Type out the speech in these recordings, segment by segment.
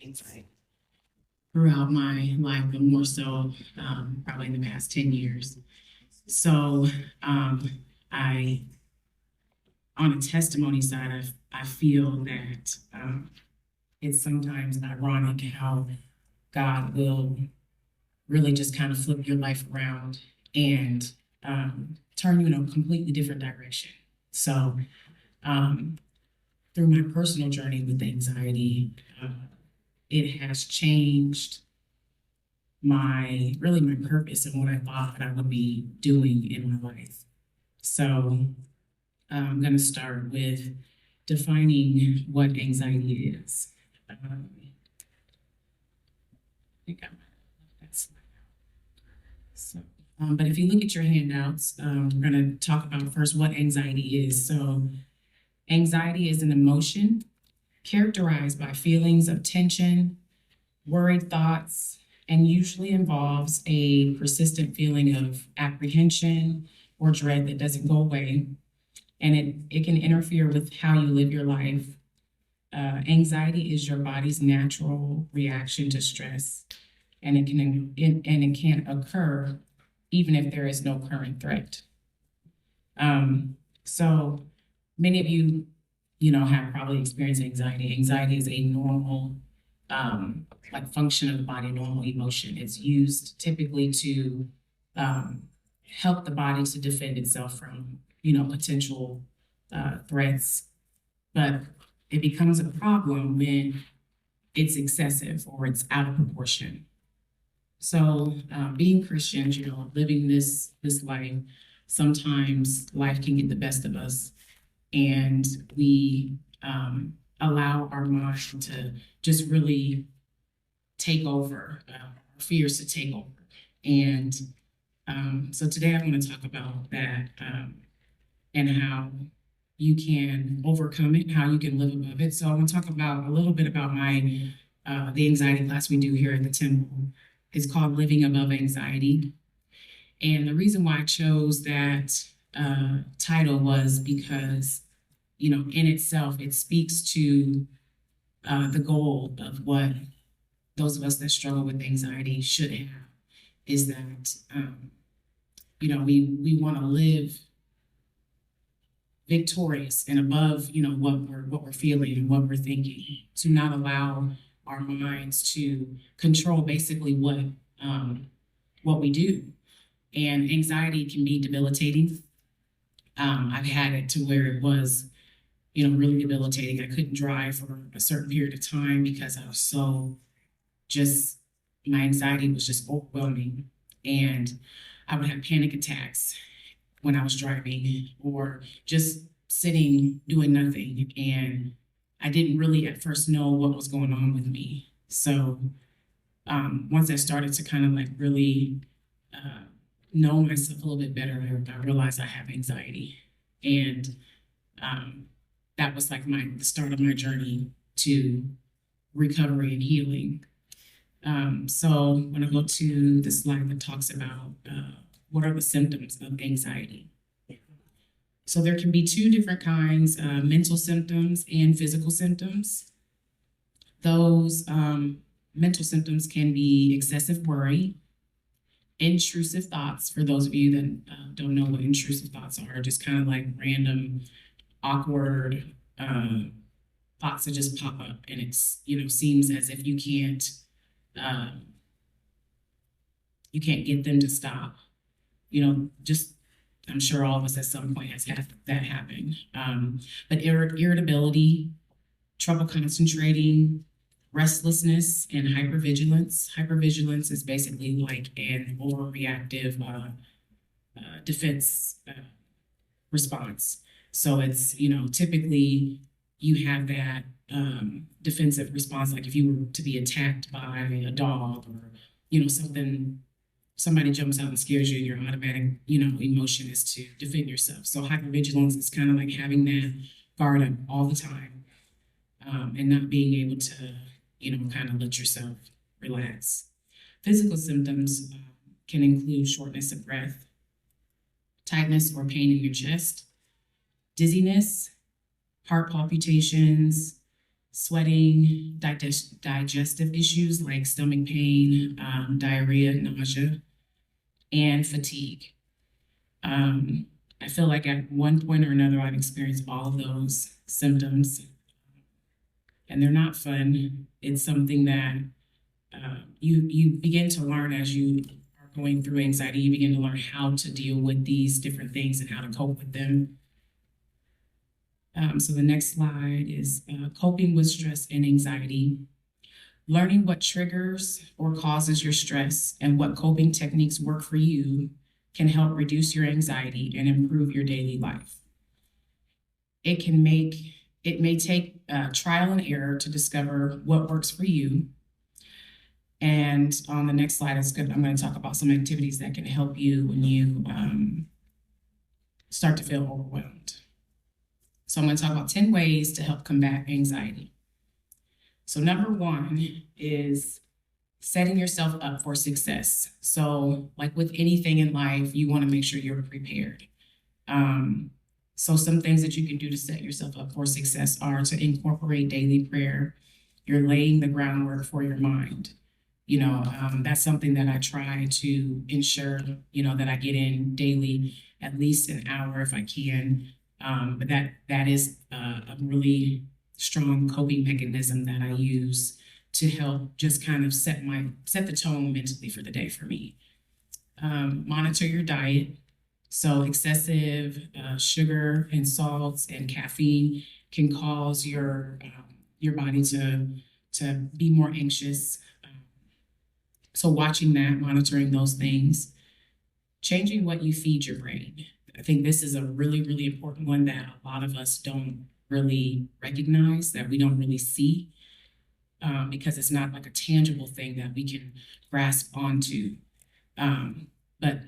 anxiety throughout my life, but more so probably in the past 10 years. So um, I, on a testimony side, I feel that it's sometimes ironic how God will really just kind of flip your life around and turn you in a completely different direction. So um, through my personal journey with anxiety, it has changed my purpose and what I thought that I would be doing in my life. So I'm going to start with defining what anxiety is. I think I might have left that slide. So, but if you look at your handouts, we're going to talk about first what anxiety is. So, anxiety is an emotion characterized by feelings of tension, worried thoughts, and usually involves a persistent feeling of apprehension or dread that doesn't go away. And it can interfere with how you live your life. Anxiety is your body's natural reaction to stress, and it can occur even if there is no current threat. So many of you, have probably experienced anxiety. Anxiety is a normal, like function of the body, normal emotion. It's used typically to help the body to defend itself from, potential threats. But it becomes a problem when it's excessive or it's out of proportion. So, being Christians, living this life, sometimes life can get the best of us, and we allow our mind to just really take over, our fears to take over. And so today I want to talk about that and how you can overcome it, how you can live above it. So I want to talk about a little bit about the anxiety class we do here at the Temple. It's called Living Above Anxiety. And the reason why I chose that title was because, in itself, it speaks to the goal of what those of us that struggle with anxiety should have, is that, we want to live victorious and above, what we're feeling and what we're thinking, to not allow our minds to control basically what we do. And anxiety can be debilitating. I've had it to where it was, really debilitating. I couldn't drive for a certain period of time because I was so just, my anxiety was just overwhelming. And I would have panic attacks when I was driving or just sitting doing nothing. And I didn't really at first know what was going on with me. So once I started to kind of like really know myself a little bit better, I realized I have anxiety. And that was like the start of my journey to recovery and healing. So I'm going to go to the slide that talks about what are the symptoms of anxiety. So there can be two different kinds, mental symptoms and physical symptoms. Those mental symptoms can be excessive worry, intrusive thoughts. For those of you that don't know what intrusive thoughts are, just kind of like random, awkward thoughts that just pop up, and it's seems as if you can't get them to stop. Just I'm sure all of us at some point has had that happen. But irritability, trouble concentrating, restlessness, and hypervigilance. Hypervigilance is basically like an overreactive defense response. So it's, typically you have that defensive response, like if you were to be attacked by a dog or, somebody jumps out and scares you, your automatic, emotion is to defend yourself. So hypervigilance is kind of like having that guard up all the time and not being able to, kind of let yourself relax. Physical symptoms can include shortness of breath, tightness or pain in your chest, dizziness, heart palpitations, sweating, digestive issues like stomach pain, diarrhea, nausea, and fatigue. I feel like at one point or another, I've experienced all of those symptoms, and they're not fun. It's something that you begin to learn as you are going through anxiety. You begin to learn how to deal with these different things and how to cope with them. So the next slide is coping with stress and anxiety. Learning what triggers or causes your stress and what coping techniques work for you can help reduce your anxiety and improve your daily life. It may take trial and error to discover what works for you. And on the next slide, I'm going to talk about some activities that can help you when you start to feel overwhelmed. So I'm going to talk about 10 ways to help combat anxiety. So number one is setting yourself up for success. So like with anything in life, you want to make sure you're prepared. So some things that you can do to set yourself up for success are to incorporate daily prayer. You're laying the groundwork for your mind. That's something that I try to ensure, that I get in daily, at least an hour if I can. But that is a really strong coping mechanism that I use to help just kind of set the tone mentally for the day for me. Monitor your diet. So excessive sugar and salts and caffeine can cause your body to be more anxious. So watching that, monitoring those things, changing what you feed your brain. I think this is a really, really important one that a lot of us don't really recognize, that we don't really see, because it's not like a tangible thing that we can grasp onto. But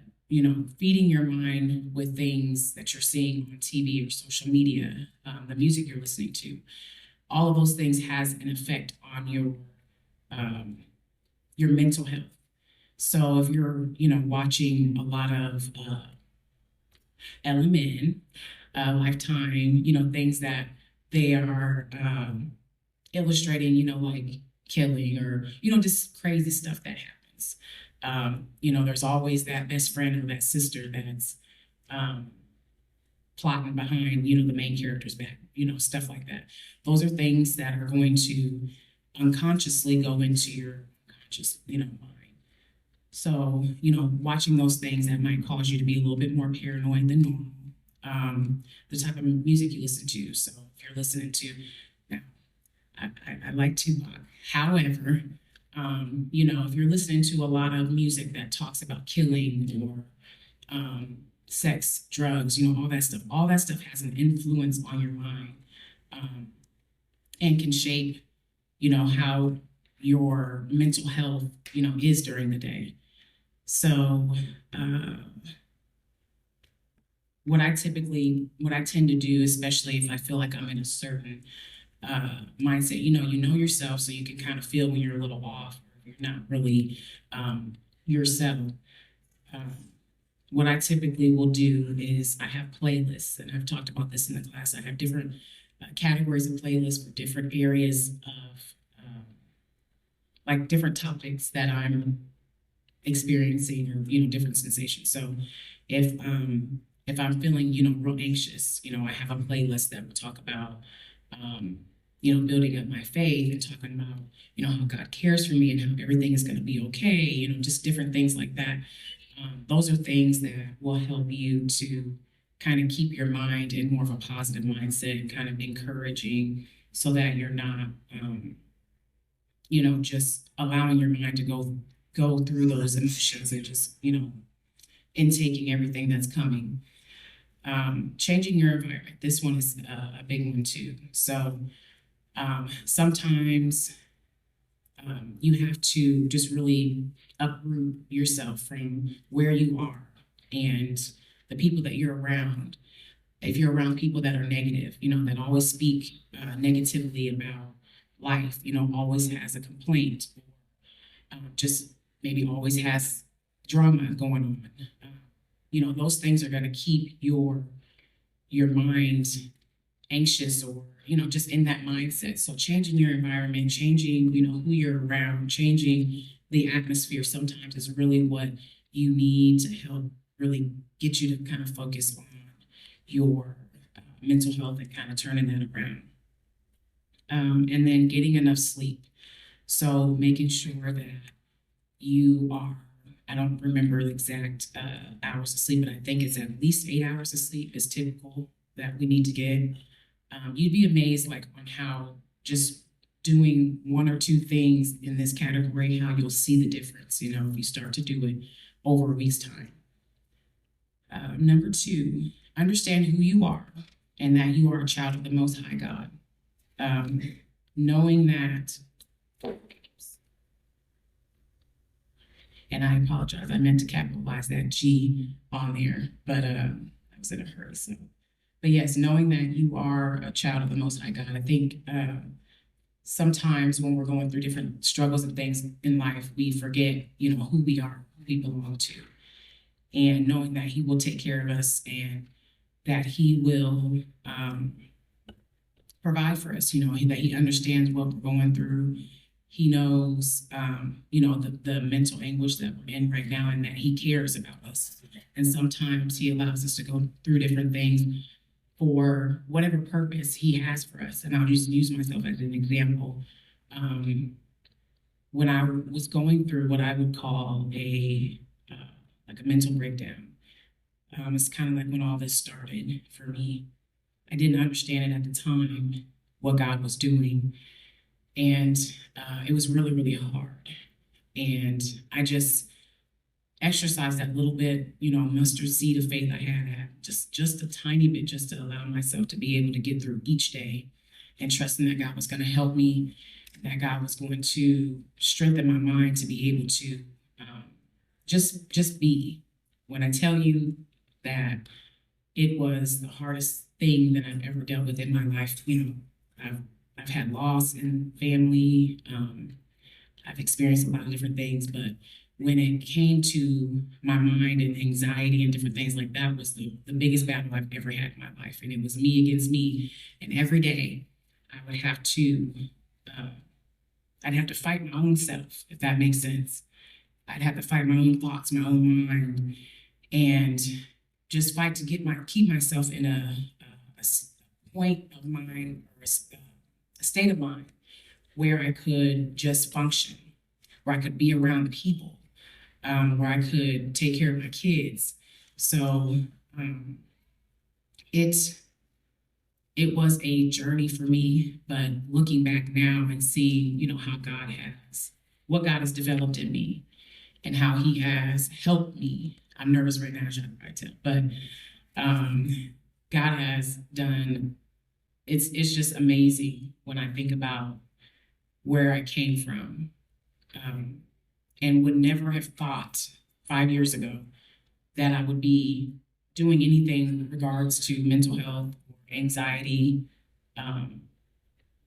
feeding your mind with things that you're seeing on TV or social media, the music you're listening to, all of those things has an effect on your mental health. So if you're, watching a lot of LMN, Lifetime, things that they are illustrating, like killing or, just crazy stuff that happens. There's always that best friend or that sister that's plotting behind, the main character's back, stuff like that. Those are things that are going to unconsciously go into your conscious, mind. So, watching those things that might cause you to be a little bit more paranoid than normal. The type of music you listen to. So if you're listening to, now, I like Tupac. However, if you're listening to a lot of music that talks about killing or sex, drugs, all that stuff has an influence on your mind, and can shape, how your mental health, is during the day. So what I tend to do, especially if I feel like I'm in a certain mindset, you know yourself, so you can kind of feel when you're a little off, or you're not really yourself. What I typically will do is I have playlists, and I've talked about this in the class. I have different categories of playlists for different areas of like different topics that I'm experiencing, or different sensations. So if I'm feeling real anxious, I have a playlist that will talk about building up my faith, and talking about how God cares for me and how everything is going to be okay, just different things like that. Those are things that will help you to kind of keep your mind in more of a positive mindset, and kind of encouraging, so that you're not just allowing your mind to go through those emotions, and just intaking everything that's coming. Changing your environment. This one is a big one too. So sometimes you have to just really uproot yourself from where you are and the people that you're around. If you're around people that are negative, that always speak negatively about life, always has a complaint, or just maybe always has drama going on. Those things are going to keep your mind anxious, or just in that mindset. So changing your environment, changing, who you're around, changing the atmosphere sometimes is really what you need to help really get you to kind of focus on your mental health and kind of turning that around. And then getting enough sleep. So making sure that you are, I don't remember the exact hours of sleep, but I think it's at least 8 hours of sleep is typical that we need to get. You'd be amazed on how just doing one or two things in this category, how you'll see the difference, if you start to do it over a week's time. Number 2, understand who you are and that you are a child of the Most High God. Knowing that, and I apologize, I meant to capitalize that G on there, but I was in a hurry. But yes, knowing that you are a child of the Most High God. I think sometimes when we're going through different struggles and things in life, we forget, who we are, who we belong to, and knowing that He will take care of us and that He will provide for us, that He understands what we're going through. He knows, the mental anguish that we're in right now, and that He cares about us. And sometimes He allows us to go through different things for whatever purpose He has for us. And I'll just use myself as an example. When I was going through what I would call a mental breakdown, it's kind of like when all this started for me. I didn't understand it at the time, what God was doing. And it was really, really hard. And I just exercised that little bit, mustard seed of faith I had, just a tiny bit, just to allow myself to be able to get through each day, and trusting that God was going to help me, that God was going to strengthen my mind to be able to just be. When I tell you that it was the hardest thing that I've ever dealt with in my life, I've had loss in family. I've experienced a lot of different things, but when it came to my mind and anxiety and different things like that was the biggest battle I've ever had in my life. And it was me against me. And every day I would have to, I'd have to fight my own self, if that makes sense. I'd have to fight my own thoughts, my own mind, and just fight to keep myself in a point of mind, or a state of mind where I could just function, where I could be around people, where I could take care of my kids. So it was a journey for me, but looking back now and seeing, how what God has developed in me and how He has helped me. I'm nervous right now, but God has done, it's just amazing when I think about where I came from, and would never have thought 5 years ago that I would be doing anything in regards to mental health or anxiety,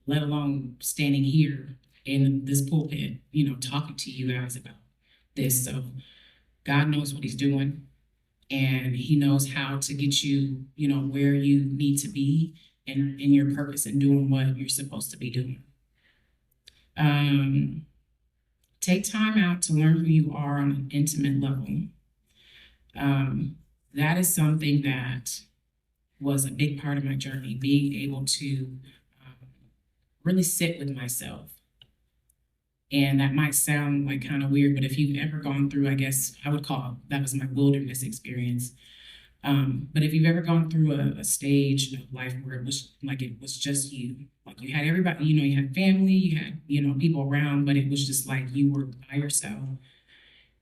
let alone standing here in this pulpit, talking to you guys about this. So God knows what He's doing, and He knows how to get you, where you need to be in your purpose and doing what you're supposed to be doing. Take time out to learn who you are on an intimate level. That is something that was a big part of my journey, being able to really sit with myself. And that might sound like kind of weird, but if you've ever gone through, I guess I would call that was my wilderness experience. But if you've ever gone through a stage of life where it was just you, like you had everybody, you had family, you had, people around, but it was just like you were by yourself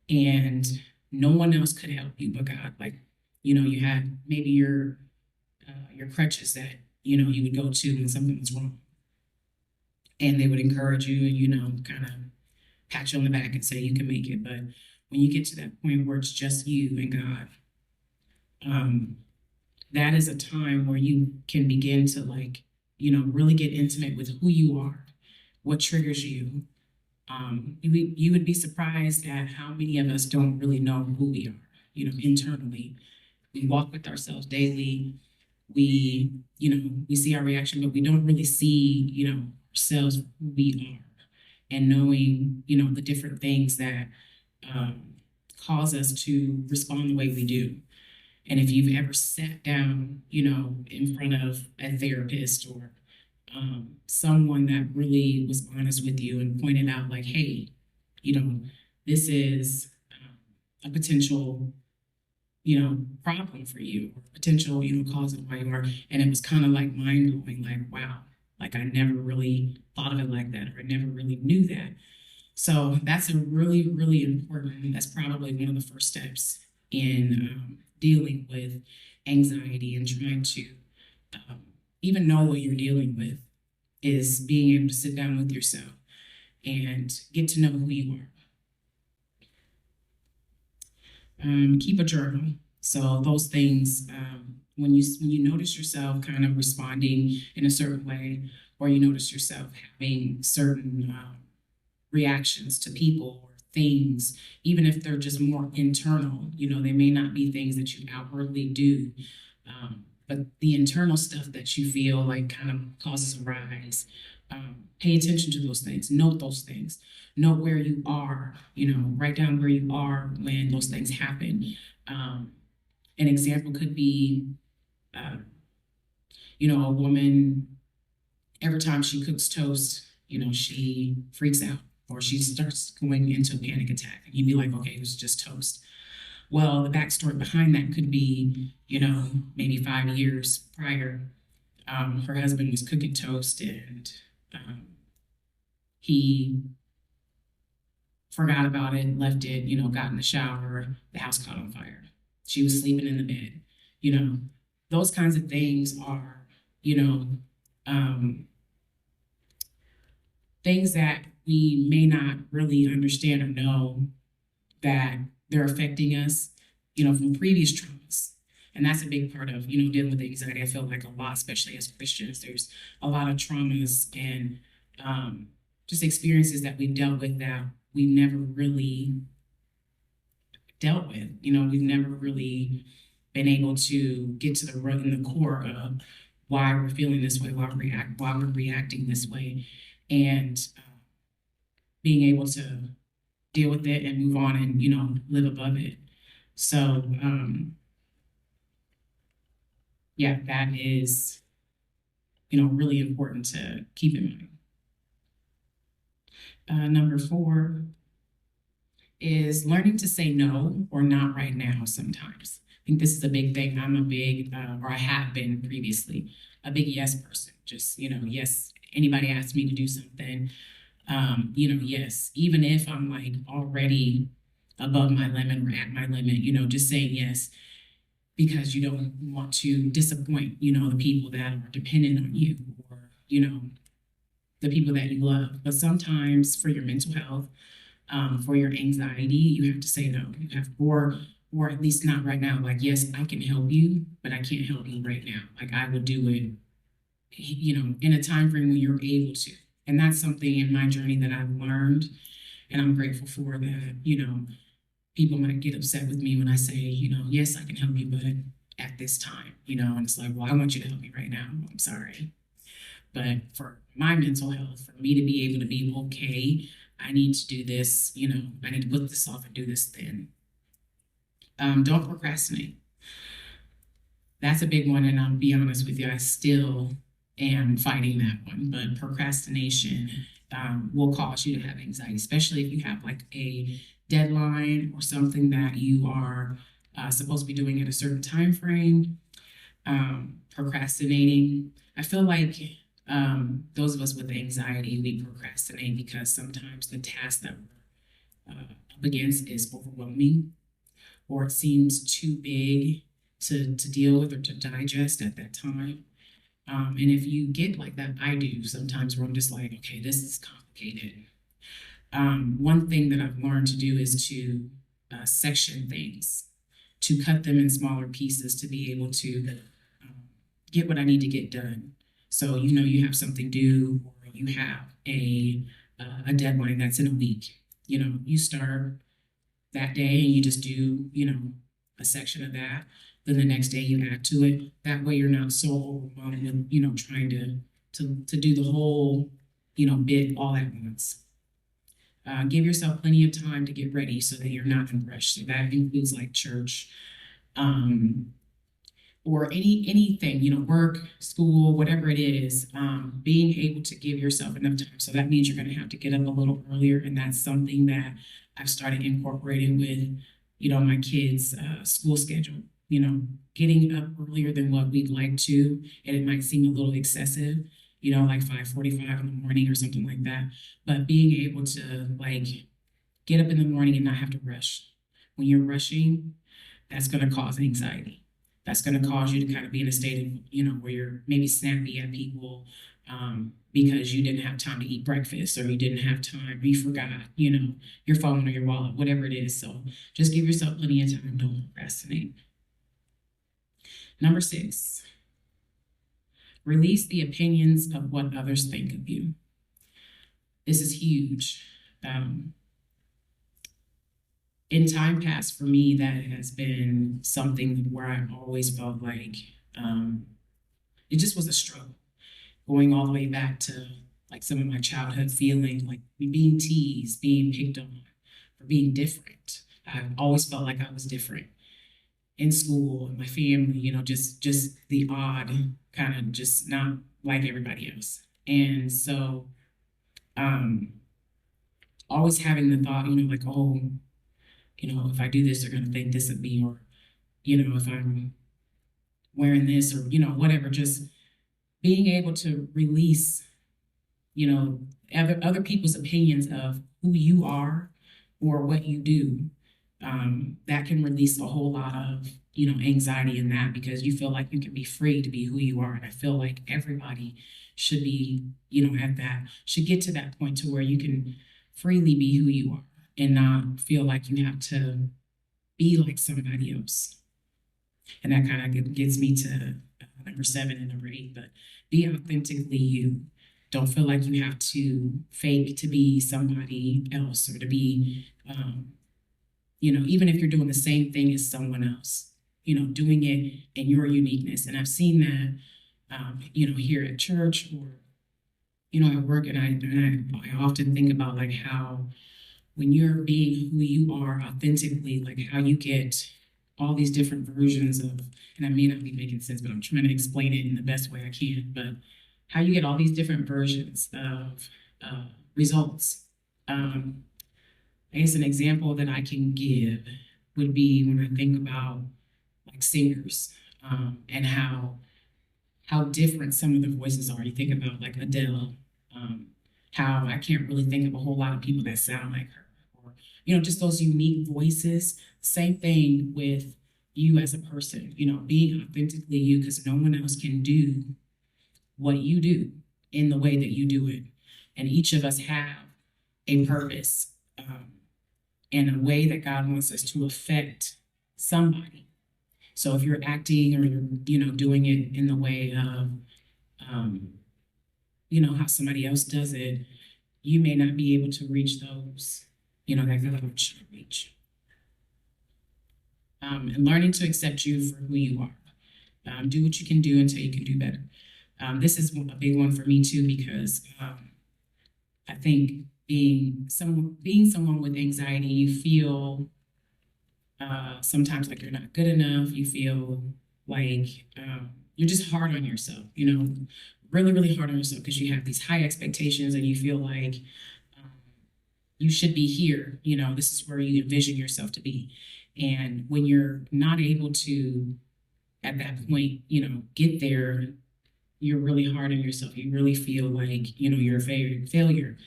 and no one else could help you but God. Like, you had maybe your crutches that, you would go to when something was wrong. And they would encourage you and, kind of pat you on the back and say you can make it. But when you get to that point where it's just you and God, that is a time where you can begin to really get intimate with who you are, what triggers you. You would be surprised at how many of us don't really know who we are, internally. We walk with ourselves daily. we see our reaction, but we don't really see, ourselves, who we are, and knowing, the different things that um, cause us to respond the way we do. And if you've ever sat down, in front of a therapist or someone that really was honest with you and pointed out, like, hey, this is a potential, problem for you, or potential, cause of why you are. And it was kind of like mind blowing, like, wow, like I never really thought of it like that, or I never really knew that. So that's a really, really important, that's probably one of the first steps in dealing with anxiety and trying to um, even know what you're dealing with, is being able to sit down with yourself and get to know who you are. Keep a journal. So those things, when you notice yourself kind of responding in a certain way, or you notice yourself having certain reactions to people or things, even if they're just more internal, they may not be things that you outwardly do, but the internal stuff that you feel like kind of causes a rise. Pay attention to those things, note those things, note where you are, write down where you are when those things happen. An example could be, a woman, every time she cooks toast, she freaks out, or she starts going into a panic attack. And you'd be like, okay, it was just toast. Well, the backstory behind that could be, maybe 5 years prior, her husband was cooking toast, and he forgot about it, left it, got in the shower, the house caught on fire. She was sleeping in the bed. Those kinds of things are, things that we may not really understand or know that they're affecting us, from previous traumas. And that's a big part of, dealing with anxiety. I feel like a lot, especially as Christians, there's a lot of traumas and just experiences that we've dealt with that we never really dealt with. We've never really been able to get to the root and the core of why we're feeling this way, why we're reacting this way, and being able to deal with it and move on and live above it. So yeah, that is really important to keep in mind. Number 4 is learning to say no, or not right now sometimes. I think this is a big thing. I'm a big, or I have been previously, a big yes person. Just, yes, anybody asks me to do something, yes, even if I'm like already above my limit or at my limit, just saying yes, because you don't want to disappoint, the people that are dependent on you, or, the people that you love. But sometimes for your mental health, for your anxiety, you have to say no. You have, or at least not right now. Like, yes, I can help you, but I can't help you right now. Like, I would do it, in a time frame when you're able to. And that's something in my journey that I've learned, and I'm grateful for that. People might get upset with me when I say, yes, I can help you, but at this time, and it's like, well, I want you to help me right now. I'm sorry. But for my mental health, for me to be able to be okay, I need to do this, I need to put this off and do this then. Don't procrastinate. That's a big one, and I'll be honest with you, I still am fighting that one. But procrastination will cause you to have anxiety, especially if you have like a deadline or something that you are supposed to be doing at a certain time frame. Procrastinating, I feel like those of us with anxiety, we procrastinate because sometimes the task that we're up against is overwhelming, or it seems too big to deal with or to digest at that time. And if you get like that, I do sometimes, where I'm just like, okay, this is complicated. One thing that I've learned to do is to section things, to cut them in smaller pieces, to be able to get what I need to get done. So, you have something due, or you have a deadline that's in a week. You start that day and you just do, a section of that. then the next day you add to it. That way you're not so overwhelmed with, trying to do the whole, bit all at once. Give yourself plenty of time to get ready so that you're not in a rush. So that includes like church, or anything, work, school, whatever it is, being able to give yourself enough time. So that means you're going to have to get up a little earlier, and that's something that I've started incorporating with, my kids' school schedule. Getting up earlier than what we'd like to, and it might seem a little excessive, like 5:45 in the morning or something like that. But being able to like get up in the morning and not have to rush. When you're rushing, that's going to cause anxiety. That's going to cause you to kind of be in a state of, where you're maybe snappy at people because you didn't have time to eat breakfast, or you didn't have time, or you forgot, your phone or your wallet, whatever it is. So just give yourself plenty of time. Don't procrastinate. Number 6, release the opinions of what others think of you. This is huge. In time past, for me, that has been something where I've always felt like it just was a struggle, going all the way back to like some of my childhood feelings, like being teased, being picked on for being different. I've always felt like I was different in school, in my family, just the odd, kind of just not like everybody else. And so always having the thought, like, oh, if I do this, they're going to think this of me, or, if I'm wearing this, or, whatever, just being able to release, other people's opinions of who you are or what you do. That can release a whole lot of, anxiety in that, because you feel like you can be free to be who you are. And I feel like everybody should be, should get to that point to where you can freely be who you are and not feel like you have to be like somebody else. And that kind of gets me to number 7 and number 8, but be authentically you. Don't feel like you have to fake to be somebody else, or to be, even if you're doing the same thing as someone else, doing it in your uniqueness. And I've seen that, here at church, or, at work, and I often think about like how when you're being who you are authentically, like how you get all these different versions of, and I may not be making sense, but I'm trying to explain it in the best way I can, but how you get all these different versions of results. I guess an example that I can give would be when I think about like singers, and how different some of the voices are. You think about like Adele, how I can't really think of a whole lot of people that sound like her, or, just those unique voices. Same thing with you as a person, being authentically you, because no one else can do what you do in the way that you do it. And each of us have a purpose, and a way that God wants us to affect somebody. So if you're acting, or you're, doing it in the way of, how somebody else does it, you may not be able to reach those, that God should reach. And learning to accept you for who you are. Do what you can do until you can do better. This is a big one for me too, because I think being someone with anxiety, you feel sometimes like you're not good enough. You feel like you're just hard on yourself, really, really hard on yourself, because you have these high expectations, and you feel like you should be here. This is where you envision yourself to be. And when you're not able to, at that point, get there, you're really hard on yourself. You really feel like, you're a failure.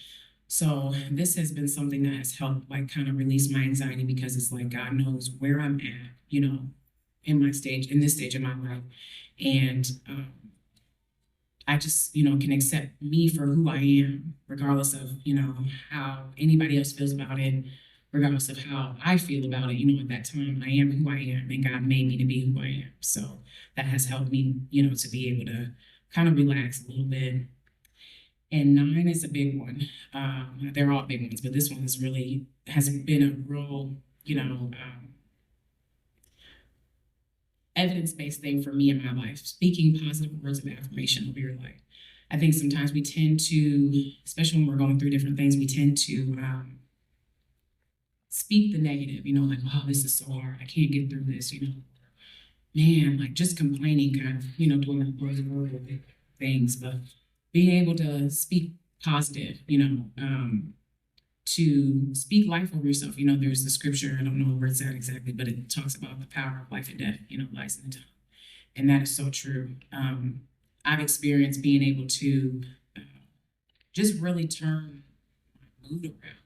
So this has been something that has helped like kind of release my anxiety, because it's like God knows where I'm at, in this stage of my life. And I just, can accept me for who I am, regardless of, how anybody else feels about it, regardless of how I feel about it. At that time, I am who I am, and God made me to be who I am. So that has helped me, to be able to kind of relax a little bit. And 9 is a big one. They're all big ones, but this one has been a real, evidence-based thing for me in my life, speaking positive words of affirmation over your life. I think sometimes we tend to, especially when we're going through different things, we tend to speak the negative, like, oh, this is so hard. I can't get through this, man, like just complaining kind of, doing those horrible things, but being able to speak positive, to speak life over yourself. There's the scripture, I don't know where it's at exactly, but it talks about the power of life and death, lies in the tongue. And that is so true. I've experienced being able to just really turn my mood around.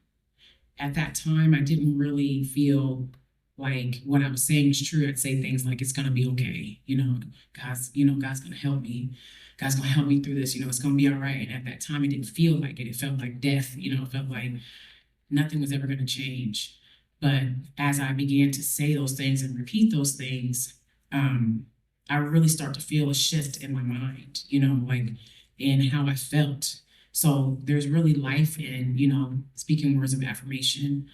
At that time, I didn't really feel like what I was saying is true. I'd say things like, it's gonna be okay. God's gonna help me. God's gonna help me through this. It's gonna be all right. And at that time, it didn't feel like it. It felt like death. It felt like nothing was ever gonna change. But as I began to say those things and repeat those things, I really start to feel a shift in my mind, like in how I felt. So there's really life in, speaking words of affirmation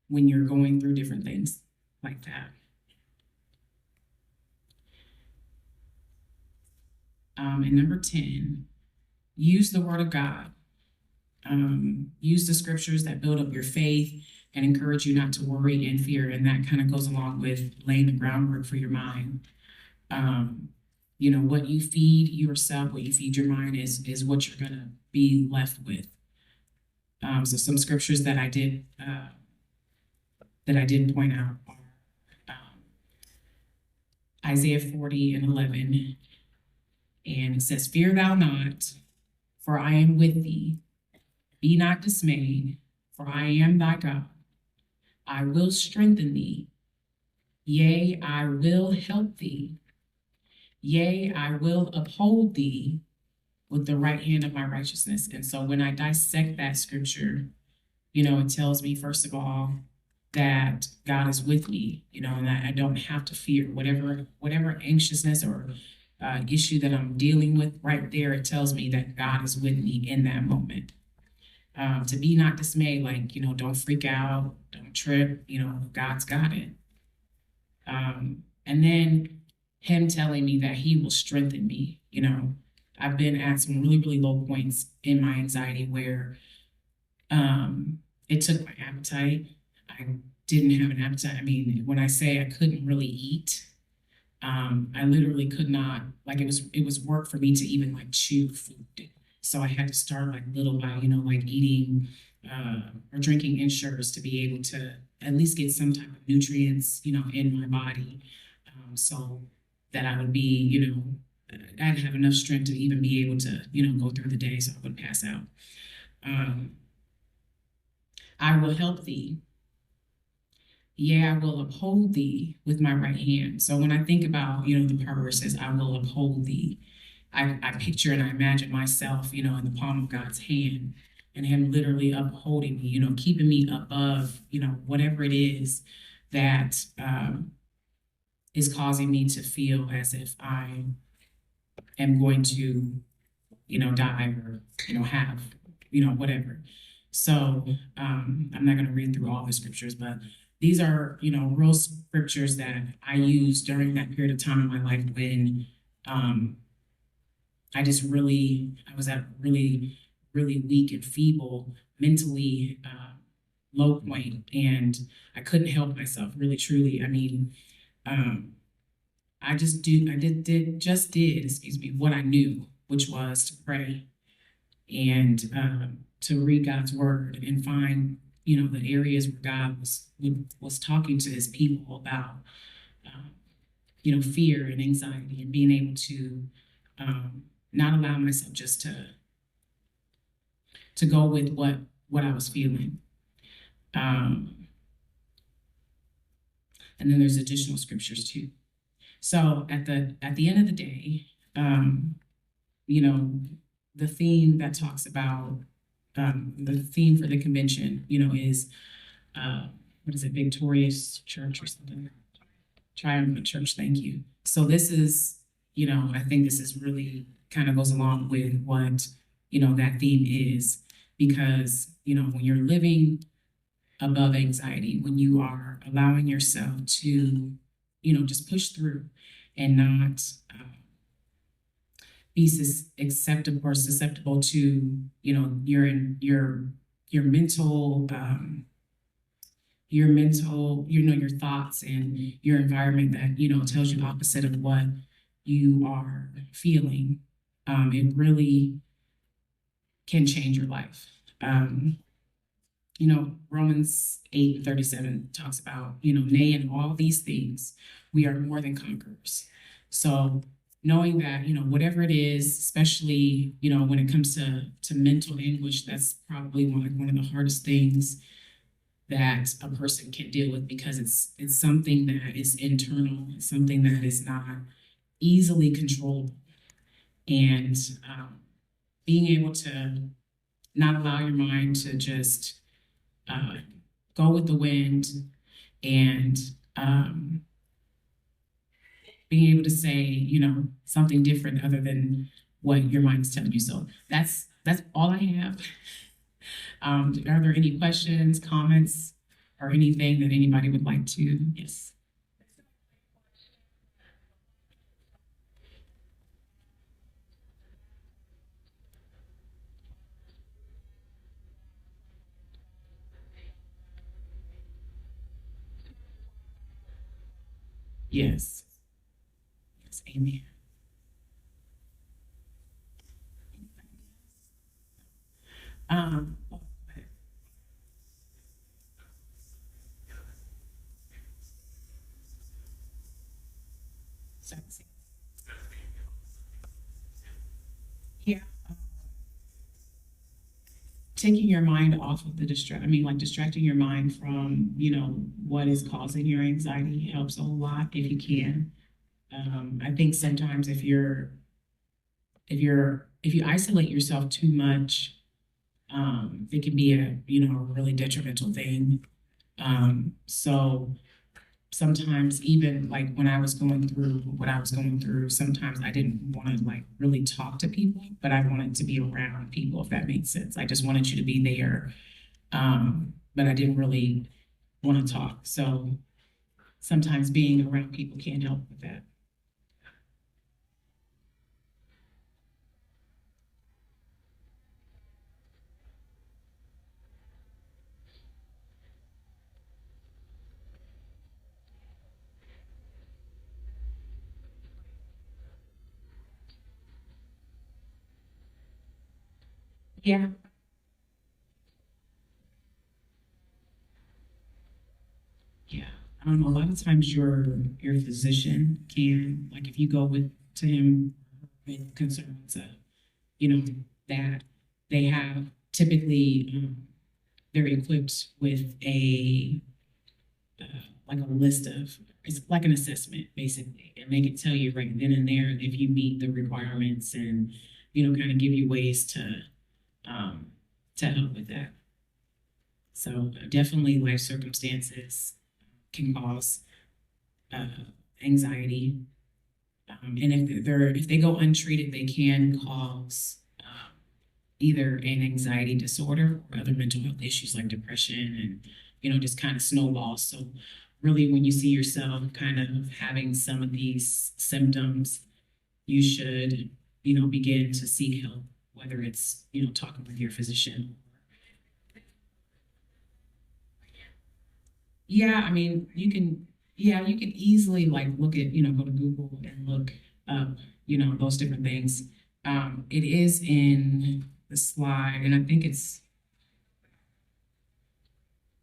when you're going through different things like that. And number 10, use the word of God. Use the scriptures that build up your faith and encourage you not to worry and fear. And that kind of goes along with laying the groundwork for your mind. What you feed yourself, what you feed your mind is what you're going to be left with. So some scriptures that I did point out are Isaiah 40:11. And it says, fear thou not, for I am with thee. Be not dismayed, for I am thy God. I will strengthen thee. Yea, I will help thee. Yea, I will uphold thee with the right hand of my righteousness. And so when I dissect that scripture, it tells me, first of all, that God is with me, and that I don't have to fear whatever anxiousness or issue that I'm dealing with right there. It tells me that God is with me in that moment. To be not dismayed, like, don't freak out, don't trip, God's got it. And then him telling me that he will strengthen me. I've been at some really, really low points in my anxiety where it took my appetite. I didn't have an appetite. I mean, when I say I couldn't really eat, I literally could not, like it was work for me to even like chew food. So I had to start like little by, like eating or drinking Ensures to be able to at least get some type of nutrients, in my body. So that I would be, I'd have enough strength to even be able to, go through the day so I wouldn't pass out. I will help thee. Yea, I will uphold thee with my right hand. So when I think about, the part where it says, I will uphold thee, I picture and I imagine myself, in the palm of God's hand and him literally upholding me, keeping me above, whatever it is that is causing me to feel as if I am going to, die or, have, whatever. So I'm not going to read through all the scriptures, but these are, real scriptures that I used during that period of time in my life when I was at really, really weak and feeble, mentally low point, and I couldn't help myself, really, truly. I mean, I did what I knew, which was to pray and to read God's word and find, the areas where God was talking to his people about, fear and anxiety and being able to not allow myself just to go with what I was feeling. And then there's additional scriptures too. So at the end of the day, the theme that talks about the theme for the convention, is what is it, Victorious Church or something? Triumphant Church, thank you. So this is, I think this is really kind of goes along with what, that theme is, because, when you're living above anxiety, when you are allowing yourself to just push through and not be acceptable or susceptible to, your mental, your thoughts and your environment that, tells you opposite of what you are feeling. It really can change your life. Romans 8:37 talks about, nay, in all these things, we are more than conquerors. So knowing that, whatever it is, especially, when it comes to mental anguish, that's probably one of the hardest things that a person can deal with, because it's something that is internal, something that is not easily controlled. And being able to not allow your mind to just go with the wind, and being able to say, something different other than what your mind is telling you. So that's all I have. Are there any questions, comments, or anything that anybody would like to? Yes. Yes. Yes. Amen. Um, so- yeah. Taking your mind off of distracting your mind from, what is causing your anxiety helps a lot if you can. I think sometimes if you isolate yourself too much, it can be a really detrimental thing. So sometimes, even like when I was going through what I was going through, sometimes I didn't want to like really talk to people, but I wanted to be around people, if that makes sense. I just wanted you to be there. But I didn't really want to talk. So sometimes being around people can help with that. Yeah. Yeah. A lot of times your physician can, like, if you go to him with concerns of, that they have typically, they're equipped with uh, like a list of, it's like an assessment basically, and they can tell you right then and there if you meet the requirements, and kind of give you ways um, to help with that. So definitely life circumstances can cause uh, anxiety, and if they go untreated, they can cause either an anxiety disorder or other mental health issues like depression, and just kind of snowballs. So really, when you see yourself kind of having some of these symptoms, you should begin to seek help, whether it's talking with your physician. Yeah, I mean, you can easily like look at, go to Google and look up, those different things. It is in the slide, and I think it's,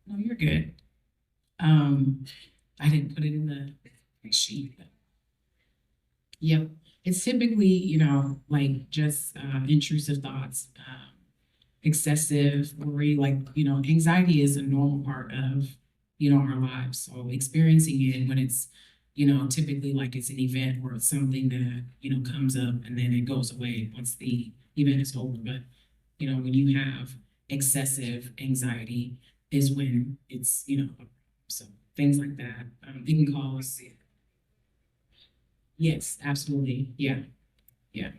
no, you're good. Um, I didn't put it in the sheet, but yep. It's typically, like just intrusive thoughts, excessive worry, like, anxiety is a normal part of, our lives. So experiencing it when it's, typically like it's an event or it's something that, comes up and then it goes away once the event is over. But, when you have excessive anxiety is when it's, so things like that. It can cause, yes, absolutely. Yeah. Yeah.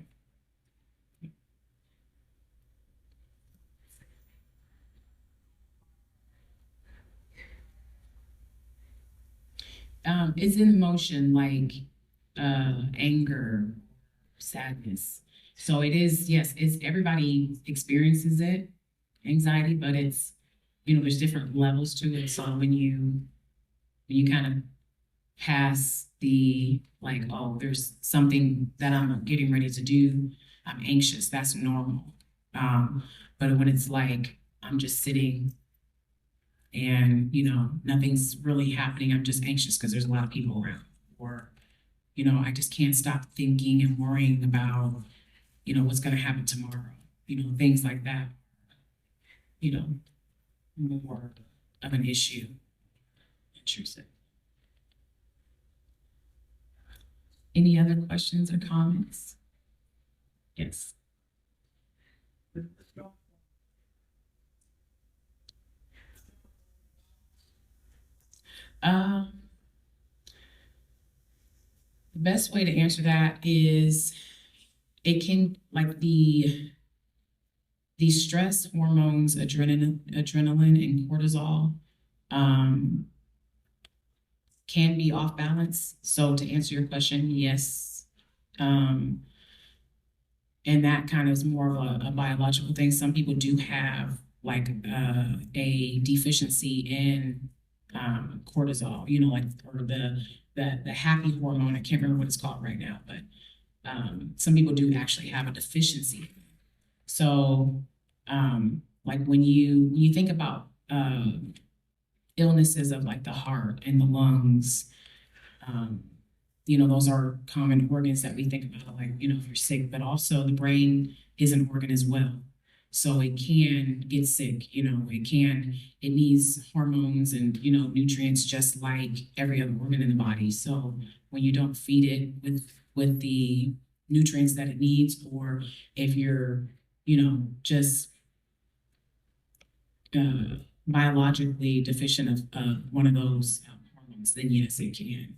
It's an emotion like anger, sadness. So it is, yes, it's everybody experiences it, anxiety, but it's, there's different levels to it. So when you kind of pass the like, oh, there's something that I'm getting ready to do, I'm anxious, that's normal. But when it's like I'm just sitting and nothing's really happening, I'm just anxious because there's a lot of people around, or I just can't stop thinking and worrying about what's going to happen tomorrow, things like that, you know more of an issue, intrusive. Any other questions or comments? Yes. um the best way to answer that is it can, like, the stress hormones, adrenaline and cortisol, can be off balance. So to answer your question, yes. And that kind of is more of a biological thing. Some people do have like a deficiency in cortisol, like, or the happy hormone. I can't remember what it's called right now, but some people do actually have a deficiency. So like when you think about illnesses of like the heart and the lungs, those are common organs that we think about, like, if you're sick, but also the brain is an organ as well. So it can get sick, it needs hormones and, nutrients just like every other organ in the body. So when you don't feed it with the nutrients that it needs, or if you're, just biologically deficient of one of those hormones, then yes, it can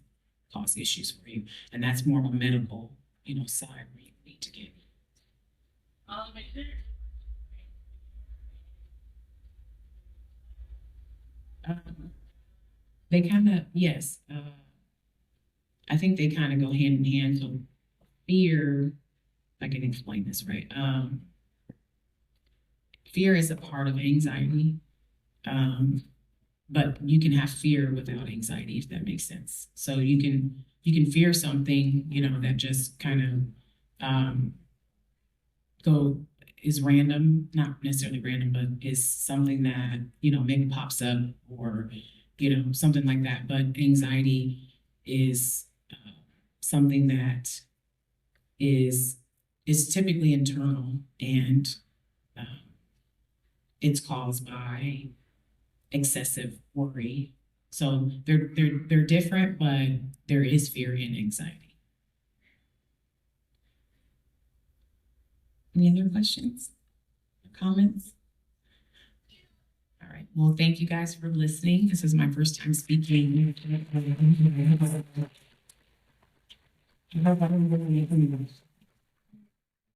cause issues for you. And that's more of a medical, side where you need to get. They kind of, yes. I think they kind of go hand in hand. So fear, if I can explain this right. Fear is a part of anxiety. But you can have fear without anxiety, if that makes sense. So you can fear something, that just kind of is random, not necessarily random, but is something that, maybe pops up, or, something like that. But anxiety is something that is typically internal, and it's caused by excessive worry. So they're different, but there is fear and anxiety. Any other questions or comments? All right. Well, thank you guys for listening. This is my first time speaking.